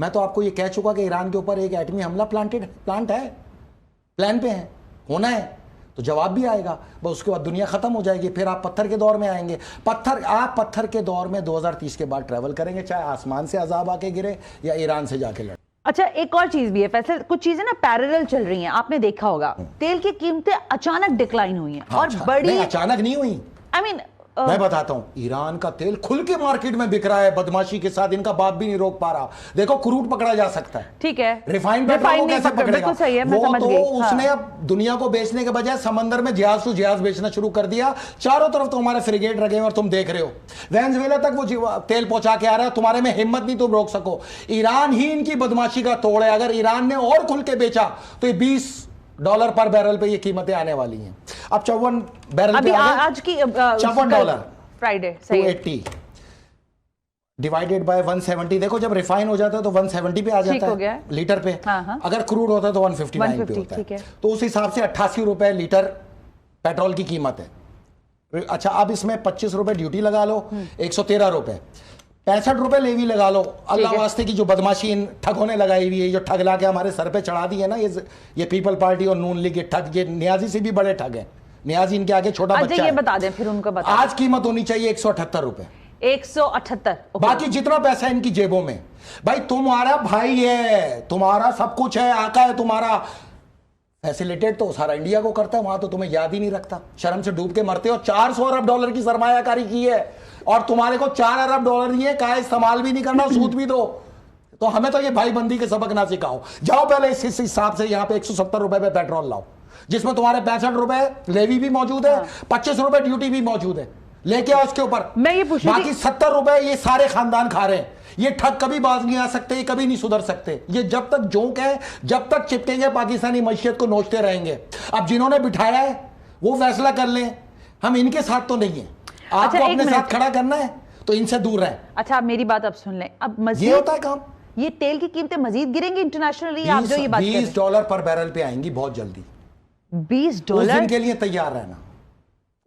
मैं तो आपको ये कह चुका कि ईरान के ऊपर एक एटमी हमला प्लांट है, प्लान पे है, होना है, तो जवाब भी आएगा। बस उसके बाद दुनिया खत्म हो जाएगी, फिर आप पत्थर के दौर में आएंगे। आप पत्थर के दौर में 2030 के बाद ट्रैवल करेंगे, चाहे आसमान से अजाब आके गिरे या ईरान से जाके लड़े। अच्छा, एक और चीज भी है फैसल, कुछ चीजें ना पैरेलल चल रही हैं, आपने देखा होगा तेल की कीमतें अचानक डिक्लाइन हुई हैं। और बड़ी अचानक नहीं हुई, मैं बताता हूं, ईरान का तेल खुल के मार्केट में बिक रहा है बदमाशी के साथ, इनका बाप भी नहीं रोक पा रहा। देखो क्रूड पकड़ा जा सकता है, ठीक है, रिफाइंड पेट्रोल को कैसे पकड़ेगा? सही है, वो तो उसने अब दुनिया को बेचने के बजाय समंदर में जहाज टू जहाज बेचना शुरू कर दिया। चारों तरफ तो हमारे फ्रिगेट रखे हैं और तुम देख रहे हो, वेनेजुएला तक वो तेल पहुंचा के आ रहा है, तुम्हारे में हिम्मत नहीं तुम रोक सको। ईरान ही इनकी बदमाशी का तोड़ है। अगर ईरान ने और खुल के बेचा तो ये $20 पर बैरल पे ये कीमतें आने वाली हैं। अब 54 बैरल अभी आज की $54 फ्राइडे, सही 280 डिवाइडेड बाय 170। देखो जब रिफाइन हो जाता है तो 170 पे आ जाता है लीटर पे। अगर क्रूड होता है तो 159 पे होता है। तो उस हिसाब से 88 रुपए लीटर पेट्रोल की कीमत है। अच्छा, अब इसमें 25 रुपए ड्यूटी लगा लो, 113 रुपए, 65 रुपए लेवी लगा लो। अल्लाह वास्ते की जो बदमाशी इन ठगों ने लगाई हुई है, जो ठग ला के हमारे सर पे चढ़ा दी है ना, ये पीपल पार्टी और नून लीग, ये ठग, ये नियाजी से भी बड़े ठग हैं। नियाजी इनके आगे छोटा बच्चा ये बता दें, फिर उनको बता। आज कीमत होनी चाहिए 178 रुपए, 178। बाकी जितना पैसा है इनकी जेबों में। भाई तुम्हारा भाई है, तुम्हारा सब कुछ है, आका है तुम्हारा, फैसिलिटेट तो सारा इंडिया को करता है, वहां तो तुम्हें याद ही नहीं रखता, शर्म से डूब के मरते हो। $400 अरब की सरमायाकारी की है और तुम्हारे को $4 अरब नहीं है, का इस्तेमाल भी नहीं करना, सूद भी दो। तो हमें तो ये भाई बंदी के सबक ना सिखाओ। जाओ पहले इस हिसाब से यहाँ पे 170 रुपए पे पेट्रोल लाओ, जिसमें तुम्हारे 65 रुपए लेवी भी मौजूद है, 25 रुपए ड्यूटी भी मौजूद है, लेके आओ इसके ऊपर। मैं ये पूछ बाकी 70 रुपए ये सारे खानदान खा रहे हैं। ये ठग कभी बाज नहीं आ सकते, ये कभी नहीं सुधर सकते। ये जब तक जोंक है, जब तक चिपकेंगे पाकिस्तानी मईशत को नोचते रहेंगे। अब जिन्होंने बिठाया है वो फैसला कर लें, हम इनके साथ तो नहीं है। आपको अपने साथ खड़ा करना है तो इनसे दूर रहें। अच्छा, आप मेरी बात अब सुन लें। अब मजीद ये होता है काम, ये तेल की कीमतें मजीद गिरेंगी इंटरनेशनली? आप जो ये बात $20 पर बैरल पे आएंगी बहुत जल्दी। $20 उस दिन के लिए तैयार रहना,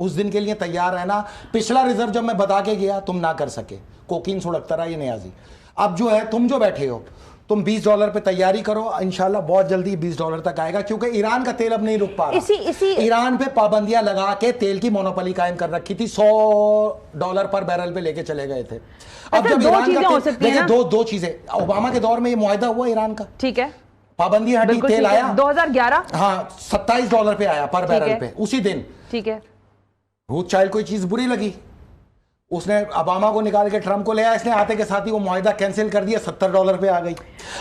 उस दिन के लिए तैयार रहना। पिछला रिजर्व जब मैं बता के गया तुम ना कर सके, कोकीन सुड़कता रहा ये नियाजी। अब जो है तुम जो बैठे हो, तुम $20 पे तैयारी करो, इंशाल्लाह बहुत जल्दी $20 तक आएगा, क्योंकि ईरान का तेल अब नहीं रुक पा रहा। ईरान पे पाबंदियां लगा के तेल की मोनोपोली कायम कर रखी थी, $100 पर बैरल पे लेके चले गए थे। अब जब ईरान का देखिए दो चीजें, ओबामा के दौर में ये मुआहदा हुआ ईरान का, ठीक है, पाबंदी हटी, तेल आया 2011, हाँ $27 पे आया पर बैरल पे उसी दिन, ठीक है। रूथ चाइल्ड को चीज बुरी लगी, उसने ओबामा को निकाल के ट्रम्प को ले आया, इसने आते के साथ ही वो मुआहदा कैंसिल कर दिया, $70 पे आ गई।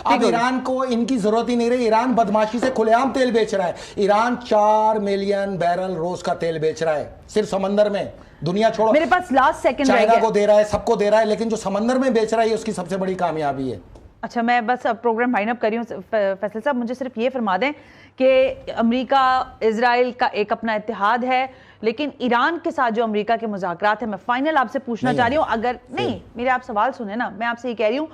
अब ईरान को इनकी जरूरत ही नहीं रही, ईरान बदमाशी से खुलेआम तेल बेच रहा है। ईरान 4 मिलियन बैरल रोज का तेल बेच रहा है सिर्फ समंदर में। दुनिया छोड़ो, मेरे पास लास्ट सेकंड चाइना को दे रहा है, सबको दे रहा है, लेकिन जो समंदर में बेच रहा है उसकी सबसे बड़ी कामयाबी है। अच्छा, मैं बस अब प्रोग्राम वाइंड अप कर रही हूँ। फैसल साहब, मुझे सिर्फ ये फरमा दें कि अमेरिका इजराइल का एक अपना इत्तेहाद है, लेकिन ईरान के साथ जो अमेरिका के मुज़ाकरात है, मैं फाइनल आपसे पूछना चाह रही हूँ, अगर नहीं मेरे आप सवाल सुने ना, मैं आपसे ये कह रही हूँ,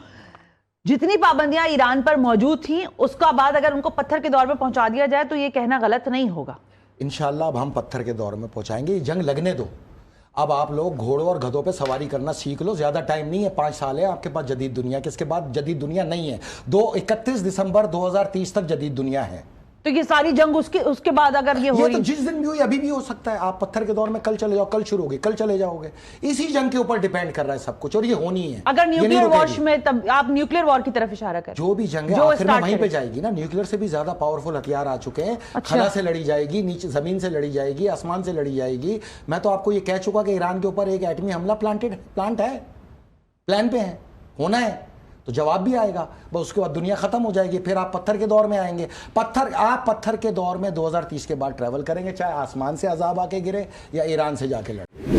जितनी पाबंदियां ईरान पर मौजूद थी उसका बाद अगर उनको पत्थर के दौर में पहुंचा दिया जाए तो ये कहना गलत नहीं होगा। इंशाल्लाह अब हम पत्थर के दौर में पहुंचाएंगे, जंग लगने दो। अब आप लोग घोड़ों और गधों पे सवारी करना सीख लो, ज्यादा टाइम नहीं है, 5 साल है आपके पास जदीद दुनिया के, इसके बाद जदीद दुनिया नहीं है। 31 दिसंबर 2030 तक जदीद दुनिया है। तो ये सारी जंग उसके बाद अगर ये हो रही, तो जिस दिन भी हुई अभी भी हो सकता है। आप पत्थर के दौर में कल चले जाओ, कल शुरू होगी, कल चले जाओगे। इसी जंग के ऊपर डिपेंड कर रहा है सब कुछ, और ये होनी है। अगर न्यूक्लियर वॉर में, तब आप न्यूक्लियर वॉर की तरफ इशारा करें। जो भी जंग है आखिर में वहीं पे जाएगी ना। न्यूक्लियर से भी ज्यादा पावरफुल हथियार आ चुके हैं। खला से लड़ी जाएगी, नीचे जमीन से लड़ी जाएगी, आसमान से लड़ी जाएगी। मैं तो आपको ये कह चुका कि ईरान के ऊपर एक एटमी हमला प्लांट है, प्लान पे है, होना है, तो जवाब भी आएगा। बस उसके बाद दुनिया खत्म हो जाएगी, फिर आप पत्थर के दौर में आएंगे। आप पत्थर के दौर में 2030 के बाद ट्रैवल करेंगे, चाहे आसमान से अजाब आके गिरे या ईरान से जाके लड़े।